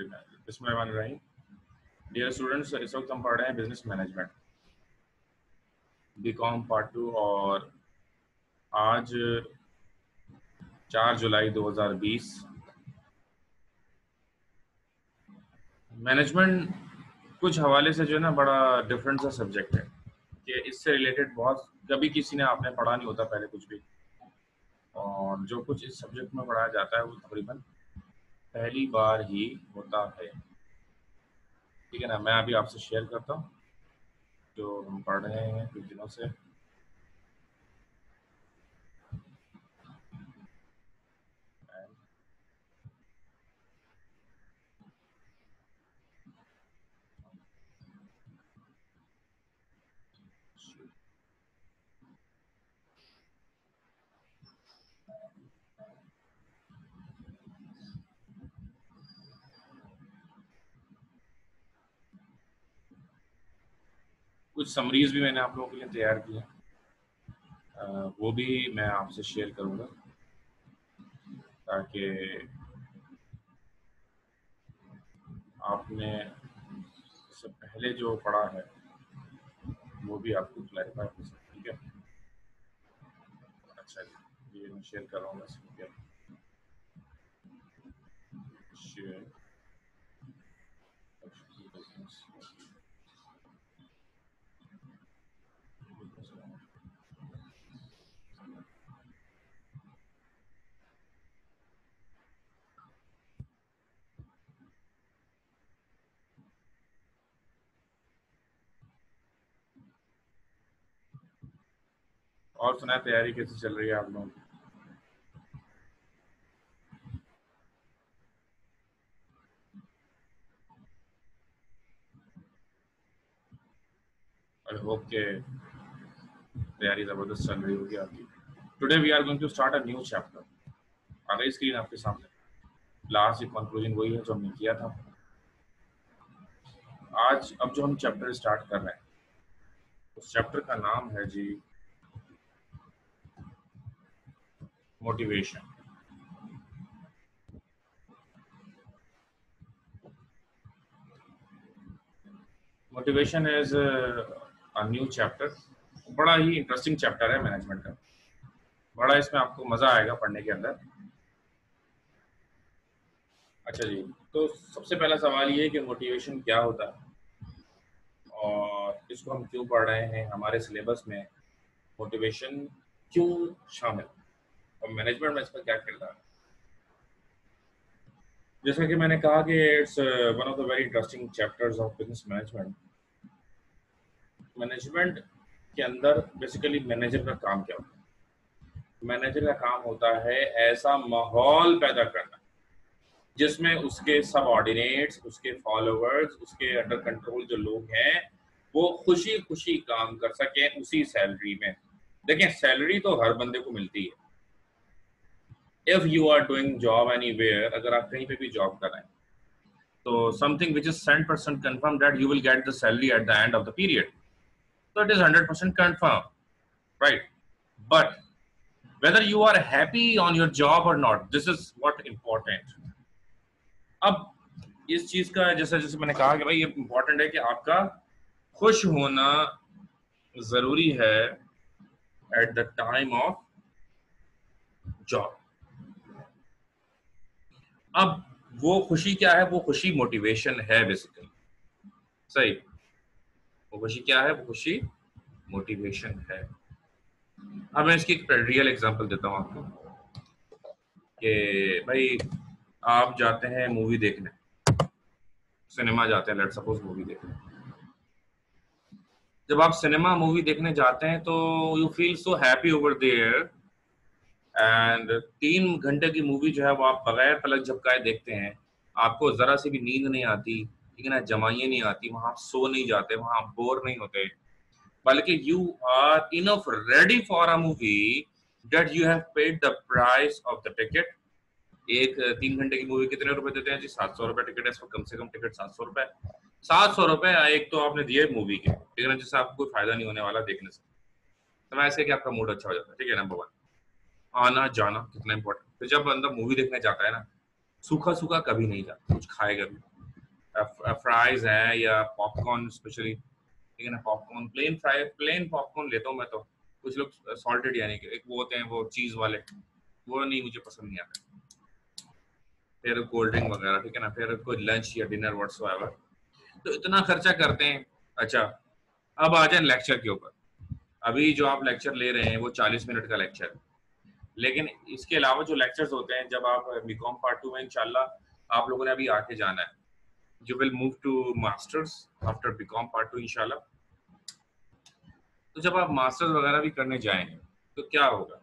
बिस्मिल्लाहिर्रहमानिर्रहीम। Dear students, इस वक्त हम पढ़ रहे हैं बिजनेस मैनेजमेंट बीकॉम पार्ट 2 और आज 4 जुलाई 2020। मैनेजमेंट कुछ हवाले से जो है ना बड़ा डिफरेंट सा सब्जेक्ट है कि इससे रिलेटेड बहुत कभी किसी ने आपने पढ़ा नहीं होता पहले कुछ भी, और जो कुछ इस सब्जेक्ट में पढ़ाया जाता है वो तकरीबन पहली बार ही होता है। ठीक है ना, मैं अभी आपसे शेयर करता हूँ जो हम पढ़ रहे हैं कुछ दिनों से। कुछ समरीज भी मैंने आप लोगों के लिए तैयार की है, वो भी मैं आपसे शेयर करूंगा ताकि आपने इससे पहले जो पढ़ा है वो भी आपको क्लैरिफाई हो सके। ठीक है, अच्छा जी, ये मैं शेयर कर रहा हूँ शेयर। और सुना, तैयारी कैसी चल रही है आप लोगों की? आई होप के तैयारी जबरदस्त चल रही होगी आपकी। Today we are going to start a new chapter. आ गई स्क्रीन आपके सामने? लास्ट कंक्लूजन वही है जो हमने किया था। आज अब जो हम चैप्टर स्टार्ट कर रहे हैं उस चैप्टर का नाम है जी motivation. Motivation is a new chapter. बड़ा ही इंटरेस्टिंग चैप्टर है मैनेजमेंट का, बड़ा इसमें आपको मजा आएगा पढ़ने के अंदर। अच्छा जी, तो सबसे पहला सवाल ये है कि मोटिवेशन क्या होता है और इसको हम क्यों पढ़ रहे हैं, हमारे सिलेबस में मोटिवेशन क्यों शामिल और मैनेजमेंट में इसका क्या किरदार है। जैसा कि मैंने कहा कि it's one of the very interesting chapters of business management. Management के अंदर बेसिकली मैनेजर का काम क्या होता है? मैनेजर का काम होता है ऐसा माहौल पैदा करना जिसमें उसके सबऑर्डिनेट्स, उसके फॉलोअर्स, उसके अंडर कंट्रोल जो लोग हैं वो खुशी खुशी काम कर सकें उसी सैलरी में। देखिए, सैलरी तो हर बंदे को मिलती है। If you are doing job anywhere, अगर आप कहीं पे भी जॉब कर रहे हैं तो something which is 100% confirm that you will get the salary at the end of the period, so it is 100% confirmed, right? But whether you are happy on your job or not, this is what important. अब इस चीज का जैसे जैसे मैंने कहा कि भाई ये इंपॉर्टेंट है कि आपका खुश होना जरूरी है at the time of job. अब वो खुशी क्या है? वो खुशी मोटिवेशन है बेसिकली। सही, वो खुशी क्या है? वो खुशी मोटिवेशन है। अब मैं इसकी एक रियल एग्जांपल देता हूँ आपको कि भाई आप जाते हैं मूवी देखने, सिनेमा जाते हैं, लेट्स सपोज मूवी देखने। जब आप सिनेमा मूवी देखने जाते हैं तो you feel so happy over there, and 3 घंटे की मूवी जो है वो आप बगैर पलक झपकाए देखते हैं। आपको जरा सी भी नींद नहीं आती, ठीक है ना, जमाइयाँ नहीं आती, वहां आप सो नहीं जाते, वहां आप बोर नहीं होते, बल्कि you are enough ready for a movie that you have paid the price of the ticket. एक 3 घंटे की मूवी कितने रुपए देते हैं जी? 700 रुपए टिकट है। इसमें कम से कम टिकट 700 रुपए। 700 रुपए एक तो आपने दिए मूवी के, ठीक है ना, जिससे आपको कोई फायदा नहीं होने वाला देखने से। तो मैं ऐसे कि आपका मूड अच्छा हो जाता है। ठीक है, नंबर 1 आना जाना कितना इंपॉर्टेंट। तो जब बंदा मूवी देखने जाता है ना, सूखा सूखा कभी नहीं जाता, कुछ खाएगा भी, फ्राइज हैं या पॉपकॉर्न स्पेशली, ठीक है ना, popcorn plain fry, plain popcorn लेता हूँ मैं तो। कुछ लोग सॉल्टेड यानी कि एक वो होते हैं वो चीज वाले, वो नहीं, मुझे पसंद नहीं आता। फिर कोल्ड ड्रिंक वगैरह, ठीक है ना, फिर कोई लंच या डिनर व्हाट्सएवर, तो इतना खर्चा करते हैं। अच्छा, अब आ जाए लेक्चर के ऊपर। अभी जो आप लेक्चर ले रहे हैं वो 40 मिनट का लेक्चर है, लेकिन इसके अलावा जो लेक्चर्स होते हैं, जब आप बीकॉम पार्ट 2 में इंशाल्लाह आप लोगों ने अभी आके जाना है, you will move to masters after BCom part 2 इंशाल्लाह। तो जब आप मास्टर्स वगैरह भी करने जाएंगे तो क्या होगा,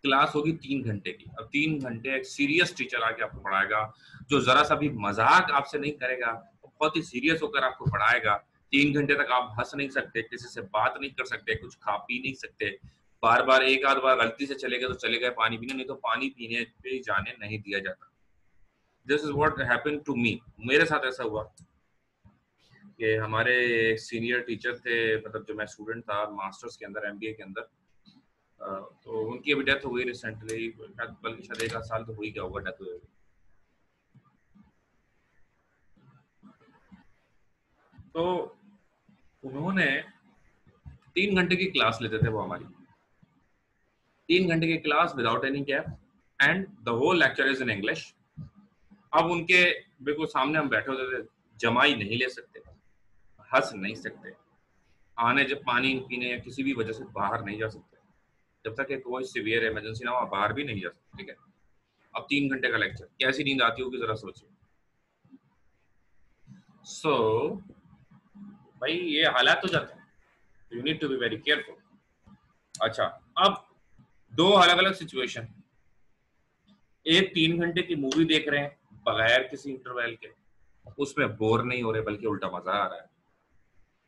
क्लास होगी 3 घंटे की। अब 3 घंटे एक सीरियस टीचर आके आपको पढ़ाएगा, जो जरा सा भी मजाक आपसे नहीं करेगा, बहुत ही सीरियस होकर आपको पढ़ाएगा। 3 घंटे तक आप हंस नहीं सकते, किसी से बात नहीं कर सकते, कुछ खा पी नहीं सकते। बार बार एक आध बार गलती से चले गए तो चले गए पानी पीने, नहीं तो पानी पीने पे जाने नहीं दिया जाता। This is what happened to me, मेरे साथ ऐसा हुआ कि हमारे सीनियर टीचर थे, मतलब जो मैं स्टूडेंट था मास्टर्स के अंदर, एमबीए के अंदर, तो उनकी अभी डेथ हो गई रिसेंटली, बल्कि शायद 1 आध साल तो हो ही गया होगा डेथ हुए। तो उन्होंने 3 घंटे की क्लास लेते थे वो हमारी, 3 घंटे की class without any cap, and the whole lecture is in English. अब उनके बिल्कुल सामने हम बैठे होते थे, जमाई नहीं ले सकते, हंस नहीं सकते, आने जब पानी पीने या किसी भी वजह से बाहर नहीं जा सकते, जब तक कि कोई सीवियर इमरजेंसी ना हो बाहर भी नहीं जा सकते, ठीक है। अब 3 घंटे का लेक्चर, कैसी नींद आती होगी जरा सोचिए। सो भाई ये हालात हो जाते हैं, you need to be very careful. अच्छा, अब दो अलग अलग सिचुएशन, एक 3 घंटे की मूवी देख रहे हैं बगैर किसी इंटरवल के, उसमें बोर नहीं हो रहे बल्कि उल्टा मजा आ रहा है।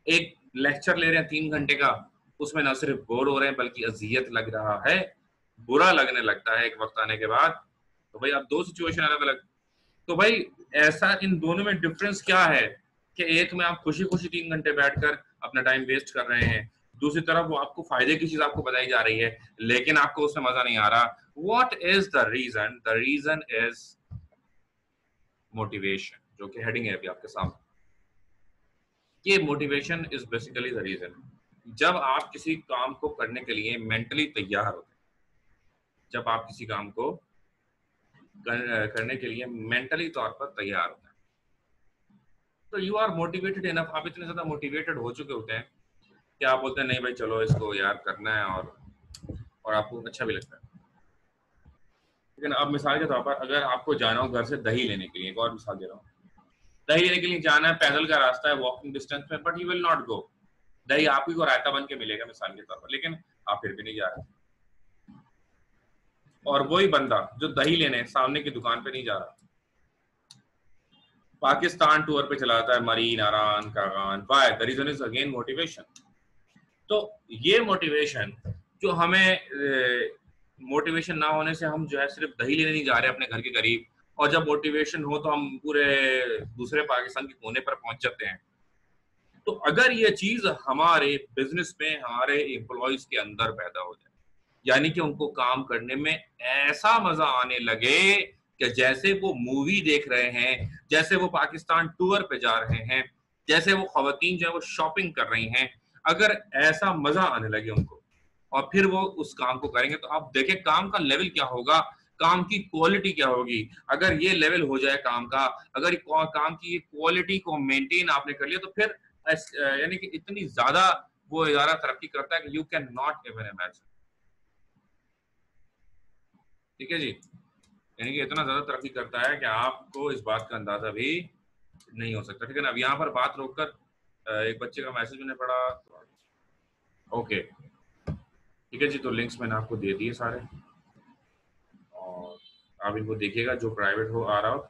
एक लेक्चर ले रहे हैं 3 घंटे का, उसमें ना सिर्फ बोर हो रहे हैं बल्कि अजियत लग रहा है, बुरा लगने लगता है एक वक्त आने के बाद। तो भाई अब दो सिचुएशन अलग अलग। तो भाई ऐसा इन दोनों में डिफरेंस क्या है कि एक में आप खुशी खुशी 3 घंटे बैठकर अपना टाइम वेस्ट कर रहे हैं, दूसरी तरफ वो आपको फायदे की चीज आपको बताई जा रही है लेकिन आपको उसमें मजा नहीं आ रहा। What is the reason? The reason is motivation, जो कि हेडिंग है अभी आपके सामने। ये motivation is basically the reason. जब आप किसी काम को करने के लिए मेंटली तैयार होते हैं, जब आप किसी काम को करने के लिए मेंटली तौर पर तैयार होते हैं, तो यू आर मोटिवेटेड इनफ, आप इतने ज्यादा मोटिवेटेड हो चुके होते हैं कि आप बोलते हैं नहीं भाई चलो इसको यार करना है, और आपको अच्छा भी लगता है। लेकिन अब मिसाल के तौर पर अगर आपको जाना हो घर से दही लेने के लिए, एक और मिसाल दे रहा हूँ, दही लेने के लिए जाना है, पैदल का रास्ता है, वॉकिंग डिस्टेंस में, but you will not go. दही आपको को रायता बन के मिलेगा मिसाल के तौर पर, लेकिन आप फिर भी नहीं जा रहे। और वही बंदा जो दही लेने सामने की दुकान पे नहीं जा रहा, पाकिस्तान टूर पे चलाता है, मरीन, अरान, Kaghan, why, the reason is again motivation. तो ये मोटिवेशन जो हमें, मोटिवेशन ना होने से हम जो है सिर्फ दही लेने नहीं जा रहे अपने घर के करीब, और जब मोटिवेशन हो तो हम पूरे दूसरे पाकिस्तान के कोने पर पहुंच जाते हैं। तो अगर ये चीज हमारे बिजनेस में हमारे एम्प्लॉयज के अंदर पैदा हो जाए, यानी कि उनको काम करने में ऐसा मजा आने लगे कि जैसे वो मूवी देख रहे हैं, जैसे वो पाकिस्तान टूर पे जा रहे हैं, जैसे वो खवातीन जो है वो शॉपिंग कर रही हैं, अगर ऐसा मजा आने लगे उनको और फिर वो उस काम को करेंगे, तो आप देखें काम का लेवल क्या होगा, काम की क्वालिटी क्या होगी। अगर ये लेवल हो जाए काम का, अगर काम की क्वालिटी को मेंटेन आपने कर लिया, तो फिर यानी कि इतनी ज्यादा वो इदारा तरक्की करता है कि you can not even imagine. ठीक है जी, यानी कि इतना ज्यादा तरक्की करता है कि आपको इस बात का अंदाजा भी नहीं हो सकता। ठीक है ना, अब यहाँ पर बात रोककर एक बच्चे का मैसेज मैंने पढ़ा। ओके ठीक है जी, तो लिंक्स मैंने आपको दे दिए सारे, और आप इनको देखिएगा, जो प्राइवेट हो आ रहा हो,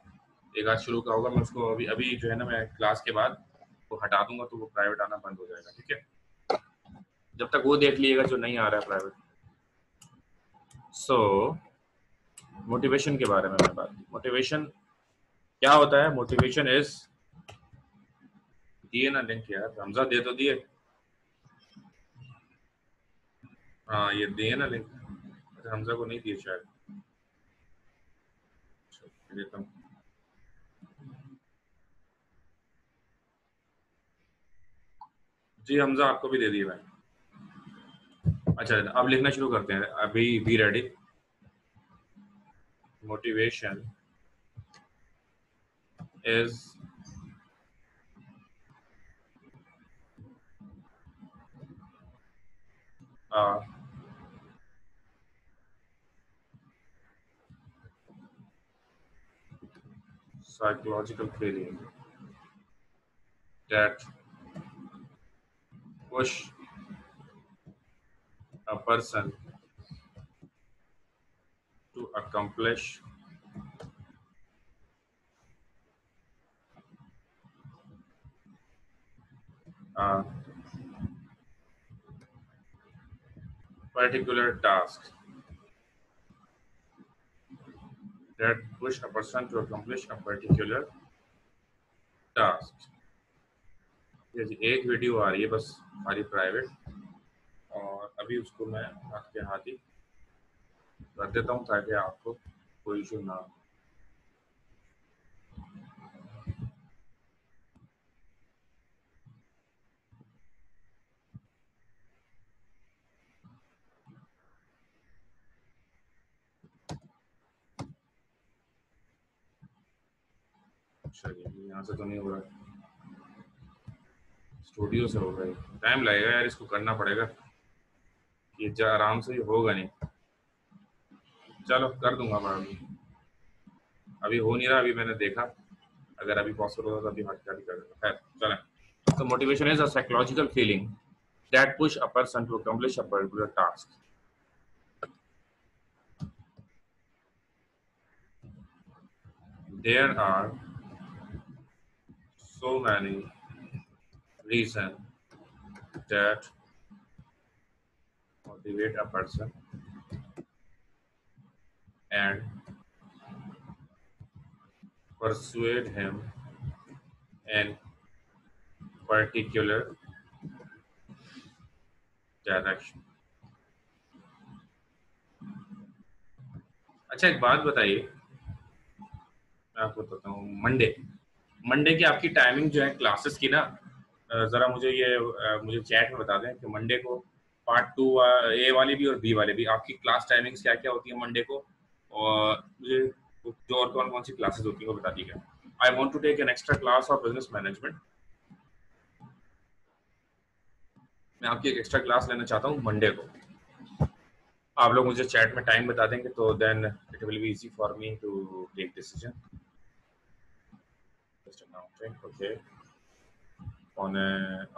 एक आज शुरू का होगा, मैं उसको अभी अभी जो है ना मैं क्लास के बाद वो हटा दूंगा, तो वो प्राइवेट आना बंद हो जाएगा। ठीक है, जब तक वो देख लीजिएगा जो नहीं आ रहा है प्राइवेट। सो मोटिवेशन के बारे में मैं बात की, मोटिवेशन क्या होता है। मोटिवेशन इज, दिए ना लिंक यार, हमजा दे तो दिए, हाँ ये दिए ना लिंक, हमजा को नहीं दिए शायद, देता हूँ। जी हमजा आपको भी दे दिए मैंने। अच्छा अब लिखना शुरू करते हैं। अभी be ready. Motivation is a psychological feeling that push a person to accomplish a particular task. That push a person to accomplish a particular task. ये जी एक वीडियो आ रही है बस हमारी प्राइवेट, और अभी उसको मैं हाथ के हाथ ही कर देता हूँ ताकि आपको कोई इशू ना हो। चलिए यहाँ से तो नहीं हो रहा, स्टूडियो से होगा। टाइम लगेगा यार, इसको करना पड़ेगा, ये आराम से ही होगा नहीं। चलो कर दूंगा मैं अभी, अभी हो नहीं रहा। अभी मैंने देखा, अगर अभी पॉसिबल होगा तो अभी हाथ कर देगा। खैर चलें। So motivation is a psychological feeling that push a person to accomplish a particular task. There are so many reasons that motivate a person and persuade him in particular direction. अच्छा एक बात बताइए, मैं आपको बताता हूँ। मंडे मंडे की आपकी टाइमिंग जो है क्लासेस की ना, ज़रा मुझे ये मुझे चैट में बता दें कि मंडे को पार्ट 2 ए वाली भी और बी वाले भी आपकी क्लास टाइमिंग्स क्या क्या होती है मंडे को, और मुझे जो और कौन कौन सी क्लासेस होती है वो बता दीजिएगा। I want to take an extra class of business management. मैं आपकी एक एक्स्ट्रा क्लास लेना चाहता हूँ मंडे को। आप लोग मुझे चैट में टाइम बता देंगे तो then it will be easy for me to take decision. Just announcing okay. पौने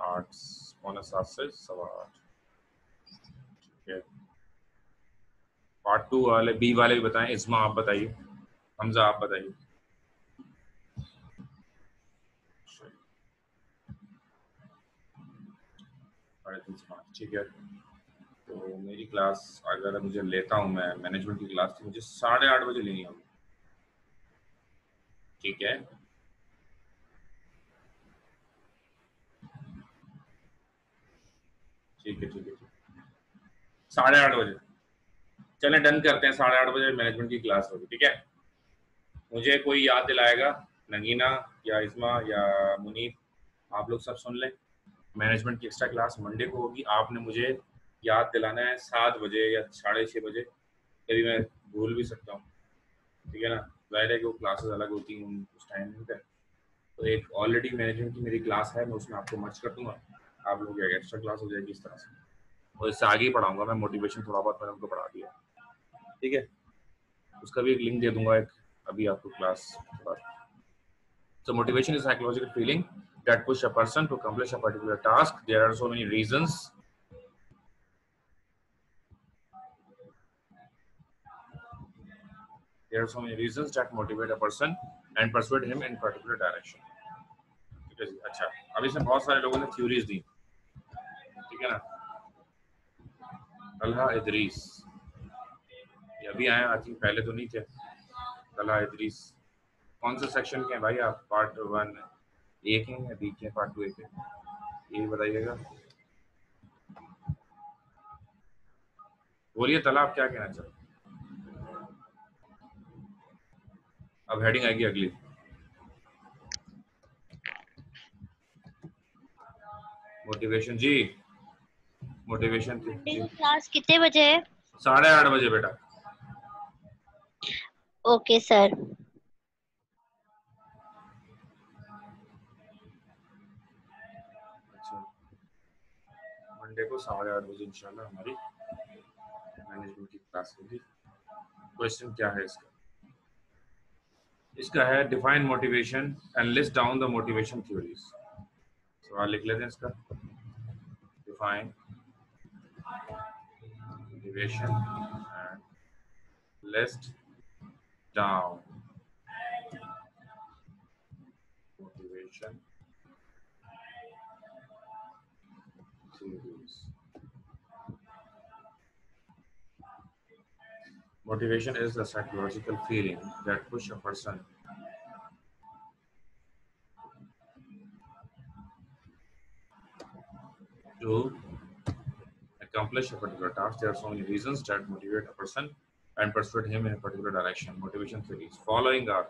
8, पौने 7 से 8:15। ठीक है, पार्ट 2 वाले बी वाले भी बताएं। इस्मा आप बताइए, हमजा आप बताइए। ठीक है, तो मेरी क्लास अगर मुझे लेता हूँ मैं मैनेजमेंट की क्लास, तो मुझे 8:30 बजे लेनी होगी। ठीक है, ठीक है, ठीक है, 8:30 बजे चलें, डन करते हैं। 8:30 बजे मैनेजमेंट की क्लास होगी। ठीक है, मुझे कोई याद दिलाएगा, नगीना या इस्मा या मुनीफ, आप लोग सब सुन लें। मैनेजमेंट की एक्स्ट्रा क्लास मंडे को होगी। आपने मुझे याद दिलाना है 7 बजे या 6:30 बजे, कभी मैं भूल भी सकता हूँ। ठीक है ना, जाहिर है कि वो क्लासेस अलग होती हैं उस टाइमिंग पे। तो एक ऑलरेडी मैनेजमेंट की मेरी क्लास है, मैं उसमें आपको मर्ज कर दूंगा, आप लोगों की एक्स्ट्रा क्लास हो जाएगी इस तरह से। और इससे आगे ही पढ़ाऊंगा मैं, मोटिवेशन थोड़ा बहुत मैंने उनको पढ़ा दिया। ठीक है, उसका भी एक लिंक दे दूंगा एक अभी आपको क्लास के बाद। So motivation is a psychological feeling that push a person to accomplish a particular task. There are so many reasons. There are so many reasons that motivate a person and persuade him in particular direction. ठीक है जी। अच्छा, अभी से बहुत सारे लोगों ने theories दी। ठीक है ना, तलहा इदरीस ये अभी आए, आई थिंक पहले तो नहीं थे। तलहा इदरीस कौन से सेक्शन के हैं भाई आप? पार्ट 1 ए के हैं या बी के? पार्ट 2 ए के, ये बताइएगा। बोलिए तला, आप क्या कहना चाहते हैं? अब हेडिंग आएगी अगली। मोटिवेशन जी, मोटिवेशन मंडे जी को क्लास कितने बजे है? 8:30 बजे बेटा। Okay sir. अच्छा, मंडे को 8:30 बजे इंशाल्लाह हमारी मैनेजमेंट की क्लास होगी। क्वेश्चन क्या है इसका? इसका है define motivation and list down the motivation theories. सवाल लिख लेते हैं इसका। Define motivation and list down motivation theories. Motivation is the psychological feeling that push a person to accomplish a particular task. There are so many reasons that motivate a person and persuade him in a particular direction. Motivation theories. Following are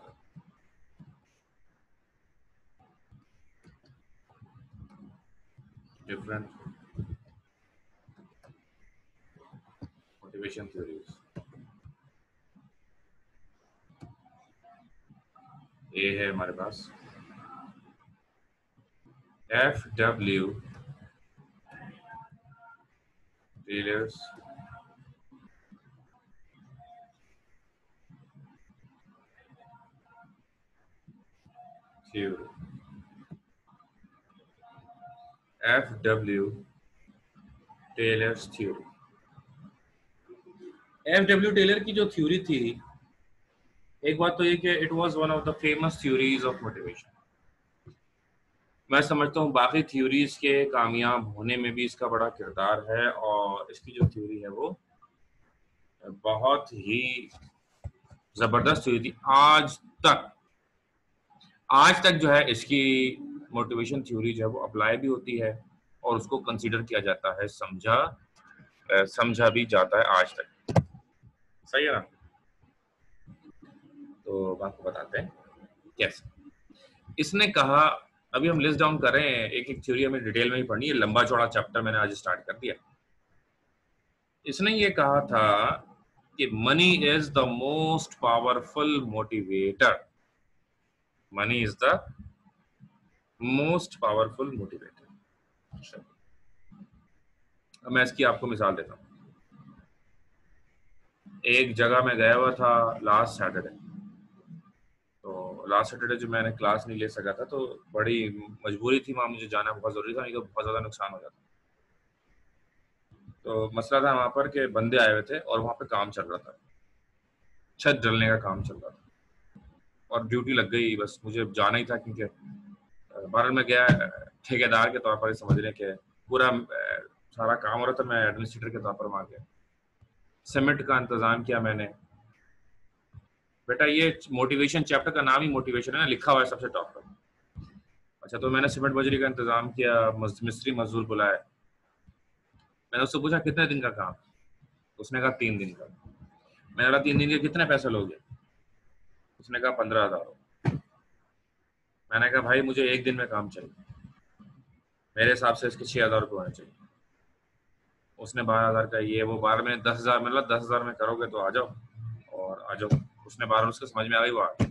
different motivation theories. A है हमारे पास FW Taylor's theory. FW Taylor's theory. FW Taylor की जो theory थी, एक बात तो ये कि it was one of the famous theories of motivation. मैं समझता हूँ बाकी थ्योरीज के कामयाब होने में भी इसका बड़ा किरदार है, और इसकी जो थ्योरी है वो बहुत ही जबरदस्त थ्योरी थी। आज तक जो है इसकी मोटिवेशन थ्योरी जो है वो अप्लाई भी होती है और उसको कंसीडर किया जाता है, समझा भी जाता है आज तक। सही है ना? तो आपको बताते हैं कैसे। इसने कहा, अभी हम लिस्ट डाउन कर रहे हैं, एक एक थ्योरी हमें डिटेल में ही पढ़नी है, लंबा चौड़ा चैप्टर मैंने आज स्टार्ट कर दिया। इसने ये कहा था कि money is the most powerful motivator. Money is the most powerful motivator. अब मैं इसकी आपको मिसाल देता हूँ। एक जगह मैं गया हुआ था लास्ट सैटरडे, तो लास्ट सैटरडे जो मैंने क्लास नहीं ले सका था, तो बड़ी मजबूरी थी, वहां मुझे जाना बहुत जरूरी था, नहीं तो बहुत ज्यादा नुकसान हो जाता। तो मसला था वहां पर कि बंदे आए हुए थे और वहां पे काम चल रहा था, छत ढलने का काम चल रहा था, और ड्यूटी लग गई, बस मुझे जाना ही था, क्योंकि बहरहाल मैं गया ठेकेदार के तौर पर, समझ रहे कि पूरा सारा काम हो रहा था, मैं एडमिनिस्ट्रेटर के तौर पर वहां गया। सीमेंट का इंतजाम किया मैंने। बेटा ये मोटिवेशन चैप्टर का नाम ही मोटिवेशन है ना, लिखा हुआ है सबसे टॉप पर। अच्छा, तो मैंने सीमेंट बजरी का इंतजाम किया, मिस्त्री मजदूर बुलाए। मैंने उससे पूछा कितने दिन का काम? उसने कहा 3 दिन का। मैंने बोला 3 दिन के कितने पैसे लोगे? उसने कहा 15,000। मैंने कहा भाई मुझे 1 दिन में काम चाहिए, मेरे हिसाब से इसके 6,000 रुपये होने चाहिए। उसने 12,000 का ये वो 12 में 10,000, मतलब 10,000 में करोगे तो आ जाओ, और आ जाओ। उसने 12, उसके समझ में आ गई, वो आ गई।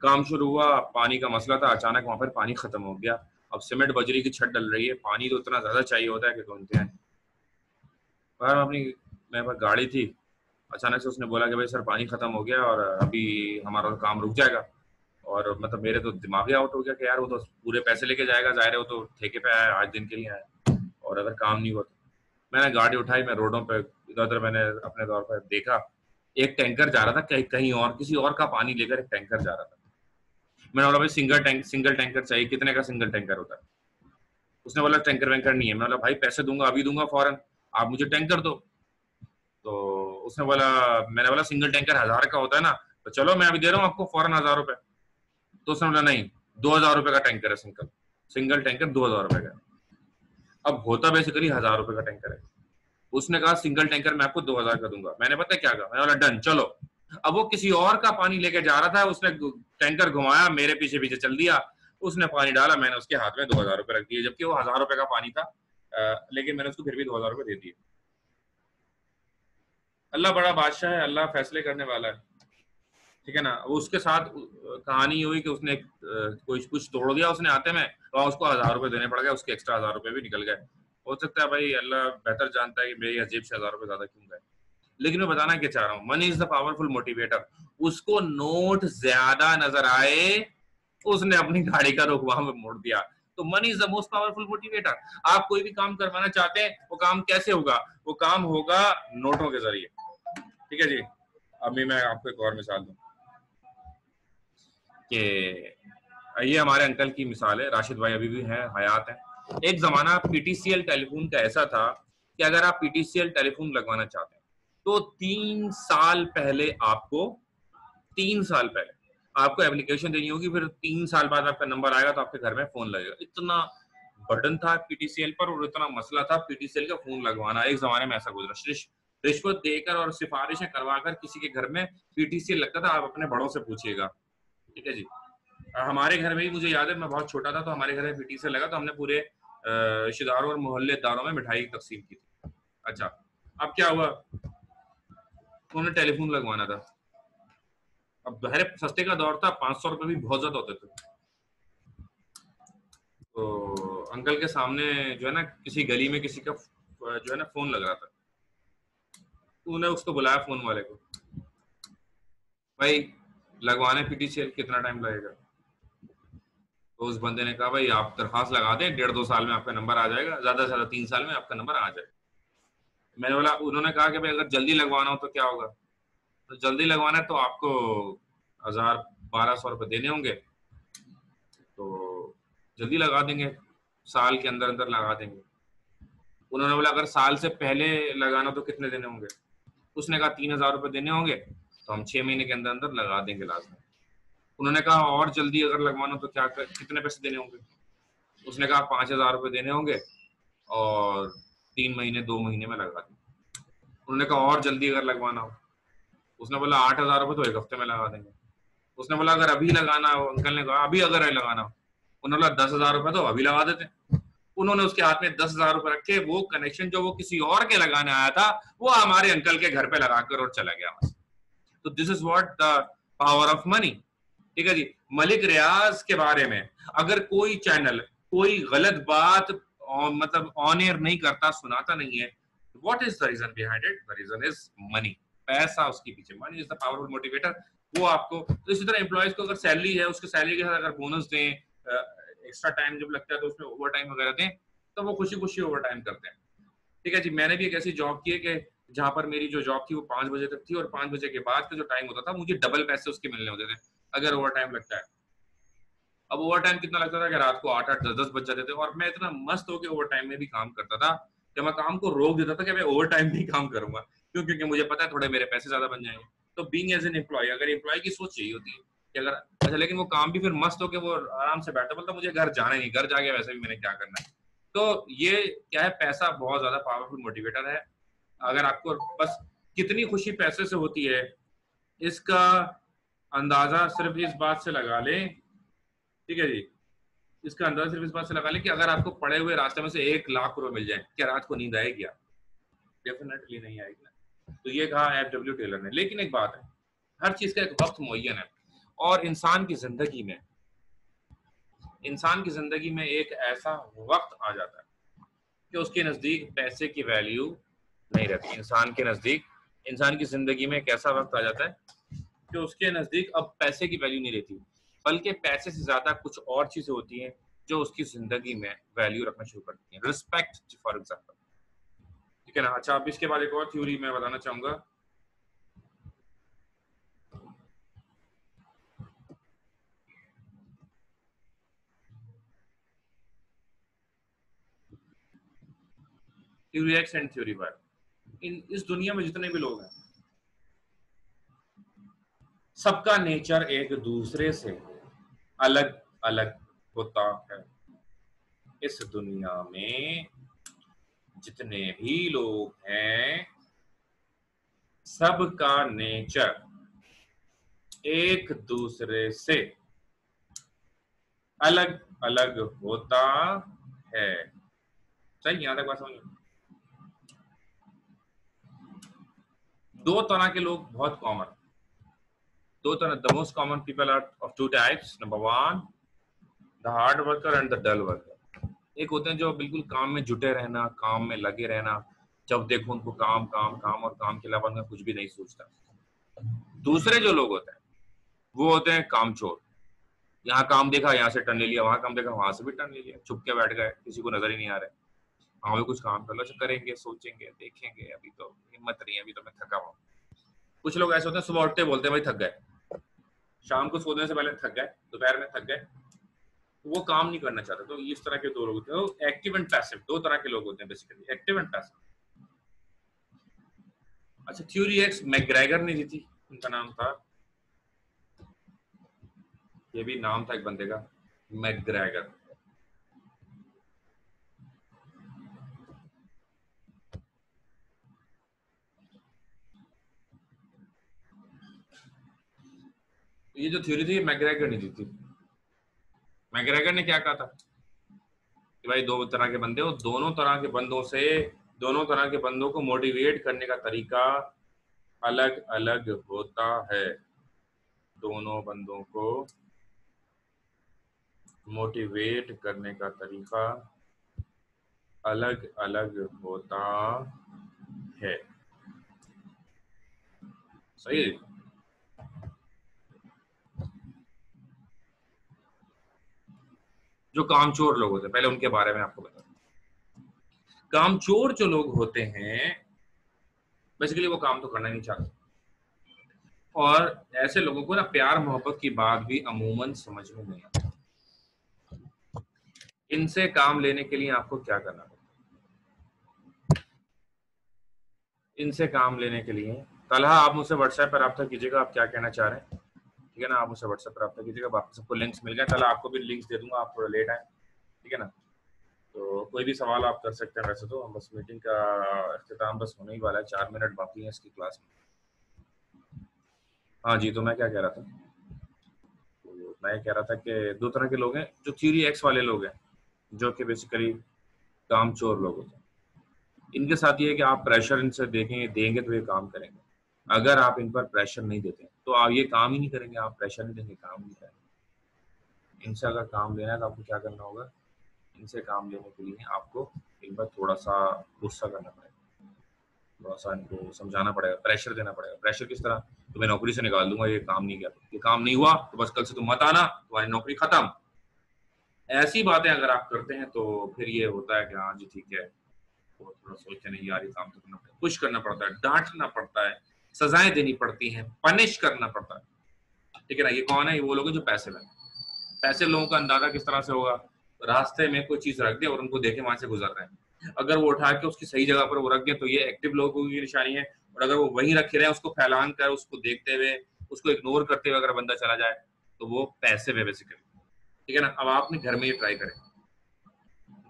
काम शुरू हुआ, पानी का मसला था, अचानक वहां पर पानी खत्म हो गया। अब सीमेंट बजरी की छत डल रही है, पानी तो इतना ज्यादा चाहिए होता है कि तो इंतहा है। अपनी मेरे पास गाड़ी थी, अचानक से उसने बोला कि भाई सर पानी खत्म हो गया और अभी हमारा तो काम रुक जाएगा। और मतलब मेरे तो दिमाग ही आउट हो गया कि यार वो तो पूरे पैसे लेके जाएगा, जाहिर है वो तो ठेके पे आया, आज दिन के लिए आया, और अगर काम नहीं हुआ तो। मैंने गाड़ी उठाई, मैं रोडों पे इधर उधर मैंने अपने तौर पर देखा, एक टैंकर जा रहा था कहीं कहीं और, किसी और का पानी लेकर एक टैंकर जा रहा था। मैंने बोला भाई सिंगल टैंकर चाहिए, कितने का सिंगल टैंकर होता है? उसने बोला टैंकर वैंकर नहीं है। मैं बोला भाई पैसे दूंगा, अभी दूंगा फौरन, आप मुझे टैंकर दो। तो उसने बोला, मैंने बोला सिंगल टैंकर 1,000 का होता है ना, तो चलो मैं अभी दे रहा हूँ आपको फौरन 1,000 रुपए। तो उसने बोला नहीं, 2,000 रुपए का टैंकर है, सिंगल टैंकर 2,000 रुपए का। अब होता बेसिकली 1,000 रुपए का टैंकर है। उसने कहा सिंगल टैंकर मैं आपको 2,000 का दूंगा। मैंने पता क्या कहा, मैंने बोला डन चलो। अब वो किसी और का पानी लेके जा रहा था, उसने टैंकर घुमाया, मेरे पीछे पीछे चल दिया। उसने पानी डाला, मैंने उसके हाथ में 2000 रुपए रख दिए, जबकि वो 1000 रुपए का पानी था, लेकिन मैंने उसको फिर भी 2000 रुपए दे दिए। अल्लाह बड़ा बादशाह है, अल्लाह फैसले करने वाला है, ठीक है ना। वो उसके साथ कहानी हुई कि उसने कोई कुछ तोड़ दिया उसने आते में, तो उसको 1000 रुपए देने पड़ गए, उसके एक्स्ट्रा 1000 रुपए भी निकल गए। हो सकता है भाई अल्लाह बेहतर जानता है कि मेरी जेब से 1000 रुपए ज्यादा क्यों गए। लेकिन मैं बताना क्या चाह रहा हूँ, money is the powerful motivator. उसको नोट ज्यादा नजर आए, उसने अपनी गाड़ी का रुख वहां पे मोड़ दिया। तो money is the most powerful motivator. आप कोई भी काम करवाना चाहते हैं, वो काम कैसे होगा? वो काम होगा नोटों के जरिए, ठीक है जी। अभी मैं आपको एक और मिसाल दूं कि ये हमारे अंकल की मिसाल है, राशिद भाई अभी भी हैं, हयात है। एक जमाना पीटीसीएल टेलीफोन का ऐसा था कि अगर आप पीटीसीएल टेलीफोन लगवाना चाहते हैं तो 3 साल पहले आपको 3 साल पहले आपको एप्लीकेशन देनी होगी, फिर 3 साल बाद आपका नंबर आएगा तो आपके घर में फोन लगेगा। इतना बर्डन था पीटीसीएल पर और इतना मसला था पीटीसीएल का फोन लगवाना। एक जमाने में ऐसा गुजरा, रिश्वत देकर और सिफारिशें करवाकर किसी के घर में पीटीसीएल लगता था। आप अपने बड़ों से पूछिएगा, ठीक है जी। हमारे घर में ही मुझे याद है, मैं बहुत छोटा था तो हमारे घर में पीटीसीएल लगा, तो हमने पूरे रिश्तेदारों और मोहल्लेदारों में मिठाई तकसीम की थी। अच्छा, अब क्या हुआ, उन्होंने टेलीफोन लगवाना था। अब बहरे सस्ते का दौर था, 500 रुपए भी बहुत ज्यादा होते थे। तो अंकल के सामने जो है ना किसी गली में किसी का जो है ना फोन लग रहा था, उन्होंने उसको बुलाया फोन वाले को, भाई लगवाने पीटीसीएल कितना टाइम लगेगा? तो उस बंदे ने कहा भाई आप दरखास्त लगा दें, 1.5-2 साल में आपका नंबर आ जाएगा, ज्यादा से ज्यादा 3 साल में आपका नंबर आ जाएगा। मैंने बोला, उन्होंने कहा कि भाई अगर जल्दी लगवाना हो तो क्या होगा? तो जल्दी लगवाना है तो आपको 1000-1200 रुपये देने होंगे, तो जल्दी लगा देंगे, साल के अंदर अंदर लगा देंगे। उन्होंने बोला अगर साल से पहले लगाना तो कितने देने होंगे? उसने कहा 3000 रुपये देने होंगे, तो हम 6 महीने के अंदर अंदर लगा देंगे लास्ट में। उन्होंने कहा और जल्दी अगर लगवाना तो क्या कितने पैसे देने होंगे? उसने कहा 5000 रुपये देने होंगे और 3 महीने 2 महीने में लगा देंगे। उन्होंने कहा और जल्दी अगर लगवाना हो, उसने बोला 8000 रुपये तो 1 हफ्ते में लगा देंगे। उसने बोला अगर अभी लगाना हो, अंकल ने कहा अभी अगर लगाना हो, उन्होंने बोला 10,000 रुपये तो अभी लगा देते। उन्होंने उसके हाथ में 10,000 रुपये रखे, वो कनेक्शन जो वो किसी और के लगाने आया था वो हमारे अंकल के घर पे लगाकर और चला गया वहां से। तो this is what the power of money, ठीक है जी। मलिक रियाज के बारे में अगर कोई चैनल कोई गलत बात मतलब ऑन एयर नहीं करता, सुनाता नहीं है, what is the reason behind it? The reason is money, पैसा उसके पीछे। Money is the powerful motivator. वो आपको, तो इसी तरह एम्प्लॉयज को अगर सैलरी है, उसके सैलरी के साथ अगर बोनस दें, एक्स्ट्रा टाइम जब लगता है तो उसमें ओवर टाइम वगैरह दें, तो वो खुशी खुशी ओवर टाइम करते हैं, ठीक है जी। मैंने भी एक ऐसी जॉब की है कि जहां पर मेरी जो जॉब थी वो 5 बजे तक थी और 5 बजे के बाद का जो टाइम होता था मुझे डबल पैसे उसके मिलने होते थे अगर ओवर टाइम लगता है। अब ओवर टाइम कितना लगता था कि रात को 8-8 10-10 बज जाते थे और मैं इतना मस्त होकर ओवर टाइम में भी काम करता था कि मैं काम को रोक देता था कि मैं ओवर टाइम नहीं काम करूंगा, क्यों? क्योंकि मुझे पता है थोड़े मेरे पैसे ज्यादा बन जाएंगे। तो बीइंग एज एन एम्प्लॉय, अगर एम्प्लॉय की सोच यही होती है कि अगर अच्छा, लेकिन वो काम भी फिर मस्त हो के वो आराम से बैठा, बोलता मुझे घर जाना नहीं, घर जाके वैसे भी मैंने क्या करना है। तो ये क्या है, पैसा बहुत ज्यादा पावरफुल मोटिवेटर है। अगर आपको बस कितनी खुशी पैसे से होती है इसका अंदाजा सिर्फ इस बात से लगा लें, ठीक है जी। इसका अंदाजा सिर्फ इस बात से लगा लें कि अगर आपको पड़े हुए रास्ते में से 1 लाख रुपए मिल जाए, क्या रात को नींद आएगी? डेफिनेटली नहीं आएगी ना। तो ये कहा एफ डब्ल्यू टेलर ने। लेकिन एक बात है, हर चीज का एक वक्त मुअय्यन है और इंसान की जिंदगी में एक ऐसा वक्त आ जाता है कि उसके नजदीक पैसे की वैल्यू नहीं रहती। इंसान की जिंदगी में एक ऐसा वक्त आ जाता है कि उसके नजदीक अब पैसे की वैल्यू नहीं रहती, बल्कि पैसे से ज्यादा कुछ और चीजें होती हैं जो उसकी जिंदगी में वैल्यू रखना शुरू करती हैं। रिस्पेक्ट फॉर एग्जाम्पल, ठीक है ना। अच्छा, अब इसके बाद एक और थ्योरी मैं बताना चाहूंगा। Theory X and theory Y. इस दुनिया में जितने भी लोग हैं, सबका नेचर एक दूसरे से अलग अलग होता है। इस दुनिया में जितने भी लोग हैं, सबका नेचर एक दूसरे से अलग अलग होता है। सही, यहां तक बात समझ। दो तरह के लोग बहुत कॉमन, दो तरह, the most common people are of two types. Number one, the hard worker and the dull worker. एक होते हैं जो बिल्कुल काम में जुटे रहना, काम में लगे रहना, जब देखो उनको काम काम काम और काम के अलावा उनका कुछ भी नहीं सोचता। दूसरे जो लोग होते हैं वो होते हैं कामचोर। यहाँ काम देखा यहाँ से टर्न ले लिया, वहां काम देखा वहां से भी टर्न ले लिया, चुप के बैठ गए, किसी को नजर ही नहीं आ रहा है। हाँ भी कुछ काम कर लो, अच्छा करेंगे, सोचेंगे, देखेंगे, अभी तो हिम्मत नहीं है, अभी तो मैं थका हुआ। कुछ लोग ऐसे होते हैं सुबह उठते बोलते हैं भाई थक गए, शाम को सोने से पहले थक गए, दोपहर में थक गए, वो काम नहीं करना चाहते। तो इस तरह के दो लोग होते हैं, तो एक्टिव एंड पैसिव, दो तरह के लोग होते हैं बेसिकली, एक्टिव एंड पैसिव। अच्छा, थ्योरी एक्स मैकग्रेगर ने दी थी, उनका नाम था, ये भी नाम था एक बंदे का, मैकग्रेगर। ये जो थ्योरी थी मैकग्रेगर ने दी थी। मैकग्रेगर ने क्या कहा था कि भाई दो तरह के बंदे हो, दोनों तरह के बंदों से, दोनों तरह के बंदों को मोटिवेट करने का तरीका अलग अलग होता है। दोनों बंदों को मोटिवेट करने का तरीका अलग अलग होता है। सही है। जो कामचोर लोग होते हैं, पहले उनके बारे में आपको बता, कामचोर जो लोग होते हैं बेसिकली वो काम तो करना नहीं चाहते, और ऐसे लोगों को ना प्यार मोहब्बत की बात भी अमूमन समझ में नहीं आती। इनसे काम लेने के लिए आपको क्या करना होगा? इनसे काम लेने के लिए तलहा आप मुझसे व्हाट्सएप पर रब्ता कीजिएगा, आप क्या कहना चाह रहे हैं, ठीक है ना। आप मुझसे व्हाट्सएप पर रब्ता कीजिएगा, बाकी सबको लिंक्स मिल गए। तलहा आपको भी लिंक्स दे दूंगा, आप थोड़ा लेट आए, ठीक है ना। तो कोई भी सवाल आप कर सकते हैं। वैसे तो हम बस मीटिंग का अख्तिताम बस होने ही वाला है, 4 मिनट बाकी है इसकी क्लास में। हाँ जी, तो मैं क्या कह रहा था, तो मैं कह रहा था कि दो तरह के लोग हैं, जो थ्योरी एक्स वाले लोग हैं, जो कि बेसिकली कामचोर लोग होते हैं। इनके साथ ये है कि आप प्रेशर इनसे देखेंगे, देंगे तो ये काम करेंगे। अगर आप इन पर प्रेशर नहीं देते तो आप ये काम ही नहीं करेंगे, आप प्रेशर नहीं देंगे, काम नहीं करेंगे। इनसे अगर काम लेना है तो आपको क्या करना होगा, इनसे काम लेने के लिए आपको इन पर थोड़ा सा गुस्सा करना पड़ेगा, थोड़ा सा इनको समझाना पड़ेगा, प्रेशर देना पड़ेगा। प्रेशर किस तरह, तो मैं नौकरी से निकाल दूंगा, ये काम नहीं किया, ये काम नहीं हुआ तो बस कल से तुम मत आना, तुम्हारी नौकरी खत्म। ऐसी बातें अगर आप करते हैं तो फिर ये होता है कि हाँ जी ठीक है, वो थोड़ा सोचते नहीं यार ये काम तो करना पड़ता है, पुश करना पड़ता है, डांटना पड़ता है, सजाएं देनी पड़ती हैं, पनिश करना पड़ता है, ठीक है ना। ये कौन है, ये वो लोग हैं जो पैसे में, पैसे लोगों का अंदाजा किस तरह से होगा, रास्ते में कोई चीज रख दे और उनको देखे वहां से गुजर रहे हैं, अगर वो उठा के उसकी सही जगह पर वो रख दे तो ये एक्टिव लोगों की निशानी है। और अगर वो वहीं रखे रहे, उसको फैलान कर, उसको देखते हुए, उसको इग्नोर करते हुए अगर बंदा चला जाए तो वो पैसे में बेसिकली, ठीक है ना। अब आप अपने घर में ये ट्राई करें,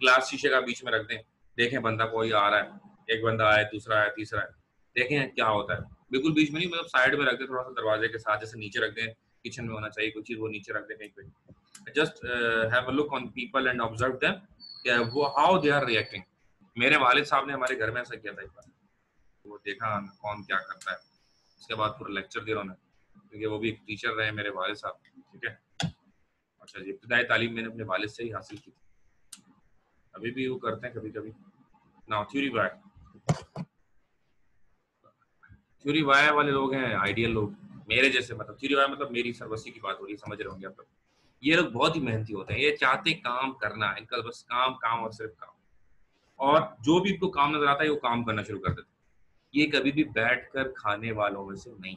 ग्लास शीशे का बीच में रख दें, देखें बंदा कोई आ रहा है, एक बंदा आया, दूसरा आया, तीसरा आया, देखें क्या होता है। बिल्कुल बीच में नहीं, मतलब साइड में रख दें, थोड़ा सा दरवाजे के साथ, जैसे नीचे रख दें, किचन में होना चाहिए कोई चीज, वो नीचे रख दें कहीं पे। Just have a look on people and observe them, वो हाउ दे आर रिएक्टिंग। मेरे वालिद साहब ने हमारे घर में ऐसा किया था एक बार, वो देखा कौन क्या करता है, उसके बाद पूरा लेक्चर दिया उन्होंने, क्योंकि वो भी एक टीचर रहे मेरे वालिद साहब, ठीक है। अच्छा जी, इब्तिदाई तालीम मैंने अपने वालिद से ही हासिल की थी, अभी भी वो करते हैं कभी कभी। Now theory Y, theory Y वाले लोग हैं आइडियल लोग, मेरे जैसे, मतलब थ्योरी वाई मतलब मेरी सरवसी की बात हो रही है, समझ रहे होंगे आप लोग। ये लोग बहुत ही मेहनती होते हैं, ये चाहते काम करना, इनका बस काम काम और सिर्फ काम, और जो भी इनको काम नजर आता है वो काम करना शुरू कर देते हैं। ये कभी भी बैठ कर खाने वालों में से नहीं,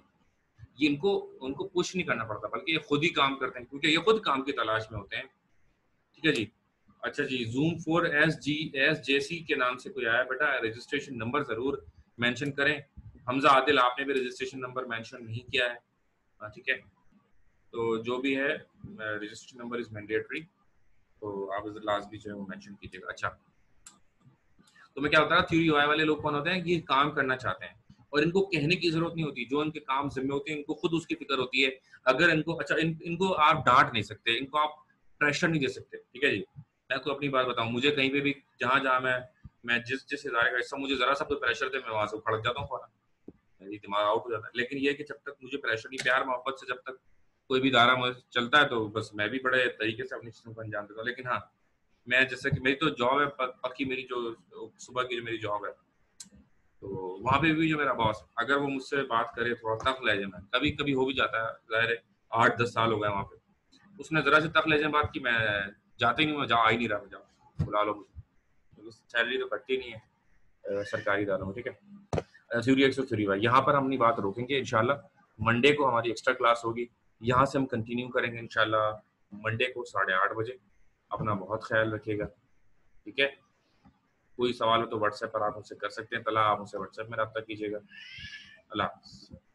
ये इनको उनको पुश नहीं करना पड़ता, बल्कि ये खुद ही काम करते हैं, क्योंकि ये खुद काम की तलाश में होते हैं, ठीक है जी। अच्छा जी, जूम 4SGSJC के नाम से कोई आया बेटा, रजिस्ट्रेशन नंबर जरूर मेंशन करें। हमजा आदिल, आपने भी रजिस्ट्रेशन नंबर मेंशन नहीं किया है, हाँ ठीक है। तो जो भी है रजिस्ट्रेशन नंबर इज मैंडेटरी, तो आप लास्ट भी जो है वो मेंशन कीजिएगा। अच्छा, तो मैं क्या होता है, थ्योरी वाई वाले लोग कौन होते हैं, ये काम करना चाहते हैं और इनको कहने की जरूरत नहीं होती, जो इनके काम जिम्मे होते हैं इनको खुद उसकी फिक्र होती है। अगर इनको, अच्छा इनको आप डांट नहीं सकते, इनको आप प्रेशर नहीं दे सकते, ठीक है जी। मैं आपको अपनी बात बताऊं, मुझे कहीं पे भी जहां जहां मैं जिस जिस इदारे का हिस्सा, मुझे जरा सा कोई प्रेशर दे, मैं वहां से खड़क जाता हूँ फौरन, मेरी दिमाग आउट हो जाता है। लेकिन ये कि जब तक मुझे प्रेशर नहीं, प्यार मोहब्बत से जब तक कोई भी इदारा मुझे चलता है, तो बस मैं भी बड़े तरीके से अपनी चीजों को अंजाम देता हूँ। लेकिन हाँ, मैं जैसे कि मेरी तो जॉब है पक्की, मेरी जो सुबह की जो मेरी जॉब है, तो वहां पे भी जो मेरा बॉस, अगर वो मुझसे बात करे थोड़ा तक लहजे में, कभी कभी हो भी जाता है, जाहिर है 8-10 साल हो गए वहां पे, उसने जरा से तक लहजे में बात की, मैं जाते ही नहीं, मैं जा आ ही नहीं रहा, मैं जाऊँ बुला लो मुझे, क्योंकि सैलरी तो कटती नहीं है सरकारी इदारों में, ठीक है। थ्योरी 103 भाई, यहाँ पर हम अपनी बात रोकेंगे इंशाल्लाह। मंडे को हमारी एक्स्ट्रा क्लास होगी, यहाँ से हम कंटिन्यू करेंगे इंशाल्लाह मंडे को 8:30 बजे। अपना बहुत ख्याल रखिएगा, ठीक है। कोई सवाल हो तो व्हाट्सएप पर आप मुझसे कर सकते हैं, तला आप मुझसे व्हाट्सएप में रब्ता कीजिएगा। अल्लाह हाफ़िज़।